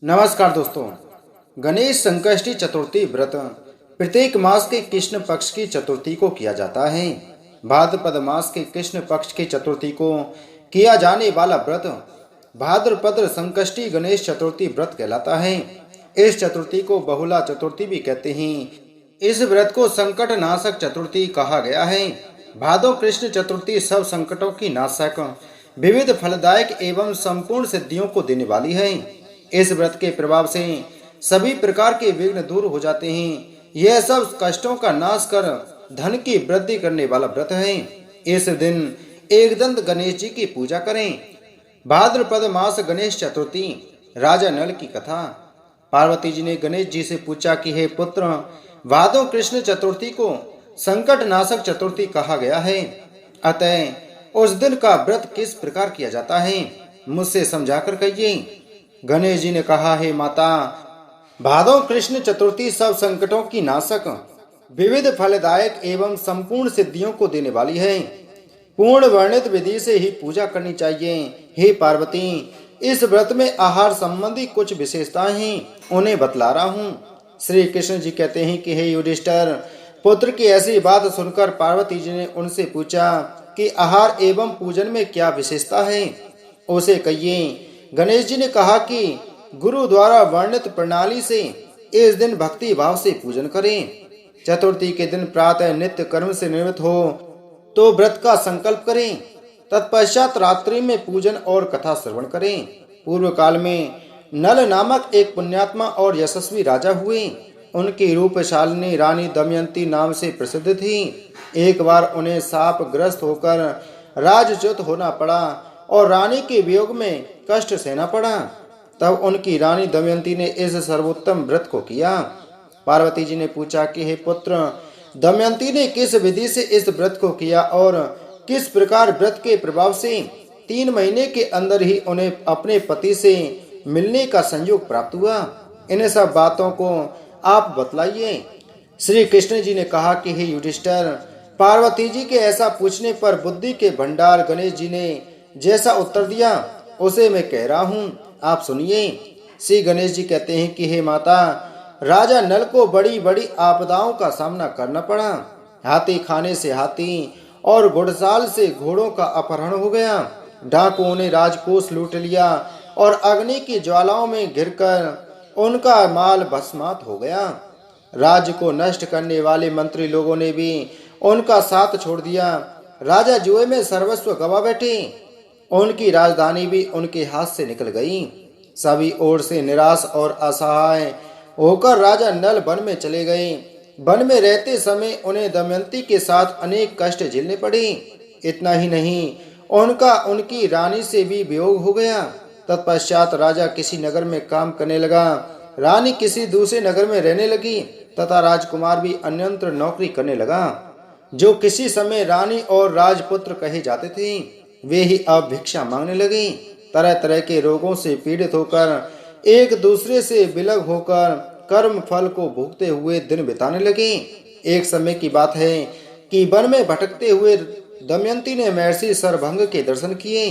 नमस्कार दोस्तों। गणेश संकष्टी चतुर्थी व्रत प्रत्येक मास के कृष्ण पक्ष की चतुर्थी को किया जाता है। भाद्रपद मास के कृष्ण पक्ष की चतुर्थी को किया जाने वाला व्रत भाद्रपद संकष्टी गणेश चतुर्थी व्रत कहलाता है। इस चतुर्थी को बहुला चतुर्थी भी कहते हैं। इस व्रत को संकट नाशक चतुर्थी कहा गया है। भादो कृष्ण चतुर्थी सब संकटों की नाशक, विविध फलदायक एवं संपूर्ण सिद्धियों को देने वाली है। इस व्रत के प्रभाव से सभी प्रकार के विघ्न दूर हो जाते हैं। यह सब कष्टों का नाश कर धन की वृद्धि करने वाला व्रत है। इस दिन एकदंत गणेश जी की पूजा करें। भाद्रपद मास गणेश चतुर्थी। राजा नल की कथा। पार्वती जी ने गणेश जी से पूछा कि हे पुत्र, भादो कृष्ण चतुर्थी को संकट नाशक चतुर्थी कहा गया है, अतः उस दिन का व्रत किस प्रकार किया जाता है, मुझसे समझाकर कहिए। गणेश जी ने कहा, हे माता, भादो कृष्ण चतुर्थी सब संकटों की नाशक, विविध फलदायक एवं संपूर्ण सिद्धियों को देने वाली है। पूर्ण वर्णित विधि से ही पूजा करनी चाहिए। हे पार्वती, इस व्रत में आहार संबंधी कुछ विशेषताएं हैं, उन्हें बतला रहा हूँ। श्री कृष्ण जी कहते हैं कि हे युधिष्ठिर, पुत्र की ऐसी बात सुनकर पार्वती जी ने उनसे पूछा कि आहार एवं पूजन में क्या विशेषता है, उसे कहिए। गणेश जी ने कहा कि गुरु द्वारा वर्णित प्रणाली से इस दिन भक्ति भाव से पूजन करें। चतुर्थी के दिन प्रातः नित्य कर्म से निवृत्त हो तो व्रत का संकल्प करें। तत्पश्चात रात्रि में पूजन और कथा श्रवण करें। पूर्व काल में नल नामक एक पुण्यात्मा और यशस्वी राजा हुए। उनकी रूपशालिनी रानी दमयंती नाम से प्रसिद्ध थी। एक बार उन्हें शाप ग्रस्त होकर राजच्युत होना पड़ा और रानी के वियोग में कष्ट सहना पड़ा। तब उनकी रानी दमयंती ने इस सर्वोत्तम व्रत को किया। पार्वती जी ने पूछा कि हे पुत्र, दमयंती ने किस विधि से इस व्रत को किया और किस प्रकार व्रत के प्रभाव से 3 महीने के अंदर ही उन्हें अपने पति से मिलने का संयोग प्राप्त हुआ, इन सब बातों को आप बतलाइए। श्री कृष्ण जी ने कहा कि हे युधिष्ठिर, पार्वती जी के ऐसा पूछने पर बुद्धि के भंडार गणेश जी ने जैसा उत्तर दिया उसे मैं कह रहा हूँ, आप सुनिए। श्री गणेश जी कहते हैं कि हे माता, राजा नल को बड़ी बड़ी आपदाओं का सामना करना पड़ा। हाथी खाने से हाथी और घुड़साल से घोड़ों का अपहरण हो गया। डाकुओं ने राजकोष लूट लिया और अग्नि की ज्वालाओं में घिरकर उनका माल भस्मात हो गया। राज्य को नष्ट करने वाले मंत्री लोगों ने भी उनका साथ छोड़ दिया। राजा जुए में सर्वस्व गवा बैठे। उनकी राजधानी भी उनके हाथ से निकल गई। सभी ओर से निराश और असहाय होकर राजा नल वन में चले गए। वन में रहते समय उन्हें दमयंती के साथ अनेक कष्ट झेलने पड़े। इतना ही नहीं, उनका उनकी रानी से भी वियोग हो गया। तत्पश्चात राजा किसी नगर में काम करने लगा, रानी किसी दूसरे नगर में रहने लगी तथा राजकुमार भी अन्यत्र नौकरी करने लगा। जो किसी समय रानी और राजपुत्र कहे जाते थे, वे ही अब भिक्षा मांगने लगे। तरह तरह के रोगों से पीड़ित होकर एक दूसरे से विलग होकर कर्म फल को भोगते हुए दिन बिताने लगे। एक समय की बात है कि वन में भटकते हुए दमयंती ने महर्षि सरभंग के दर्शन किए।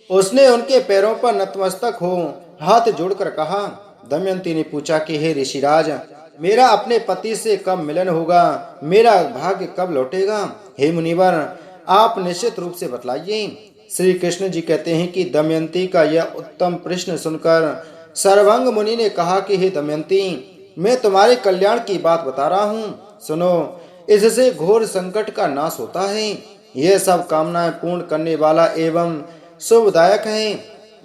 उसने उनके पैरों पर नतमस्तक हो हाथ जोड़कर कहा। दमयंती ने पूछा कि हे ऋषिराज, मेरा अपने पति से कब मिलन होगा, मेरा भाग्य कब लौटेगा? हे मुनिवर, आप निश्चित रूप से बतलाइए। श्री कृष्ण जी कहते हैं कि दमयंती का यह उत्तम प्रश्न सुनकर सरभंग मुनि ने कहा कि हे दमयंती, मैं तुम्हारे कल्याण की बात बता रहा हूँ, सुनो। इससे घोर संकट का नाश होता है। यह सब कामनाएं पूर्ण करने वाला एवं शुभदायक है।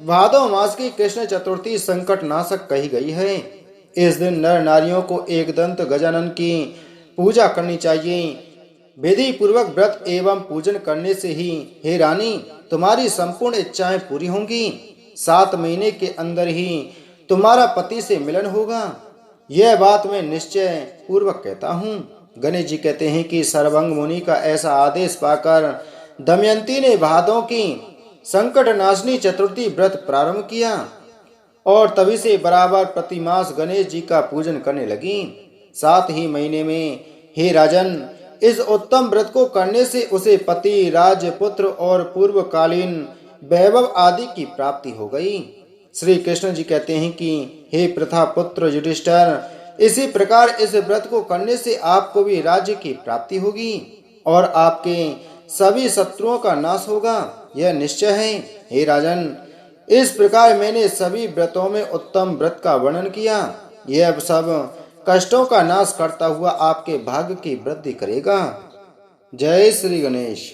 भादो मास की कृष्ण चतुर्थी संकट नाशक कही गई है। इस दिन नर नारियों को एकदंत गजानन की पूजा करनी चाहिए। विधि पूर्वक व्रत एवं पूजन करने से ही हे रानी, तुम्हारी संपूर्ण इच्छाएं पूरी होंगी। 7 महीने के अंदर ही तुम्हारा पति से मिलन होगा। यह बात मैं निश्चय पूर्वक कहता हूँ। गणेश जी कहते हैं कि सरभंग मुनि का ऐसा आदेश पाकर दमयंती ने भादों की संकट नाशनी चतुर्थी व्रत प्रारंभ किया और तभी से बराबर प्रतिमास गणेश जी का पूजन करने लगी। 7 ही महीने में हे राजन, इस उत्तम व्रत को करने से उसे पति, राजपुत्र और पूर्वकालीन वैभव आदि की प्राप्ति हो गई। श्री कृष्ण जी कहते हैं कि हे प्रथा पुत्र युधिष्ठिर, इसी प्रकार इस व्रत को करने से आपको भी राज्य की प्राप्ति होगी और आपके सभी शत्रुओं का नाश होगा, यह निश्चय है। हे राजन, इस प्रकार मैंने सभी व्रतों में उत्तम व्रत का वर्णन किया। यह सब कष्टों का नाश करता हुआ आपके भाग्य की वृद्धि करेगा। जय श्री गणेश।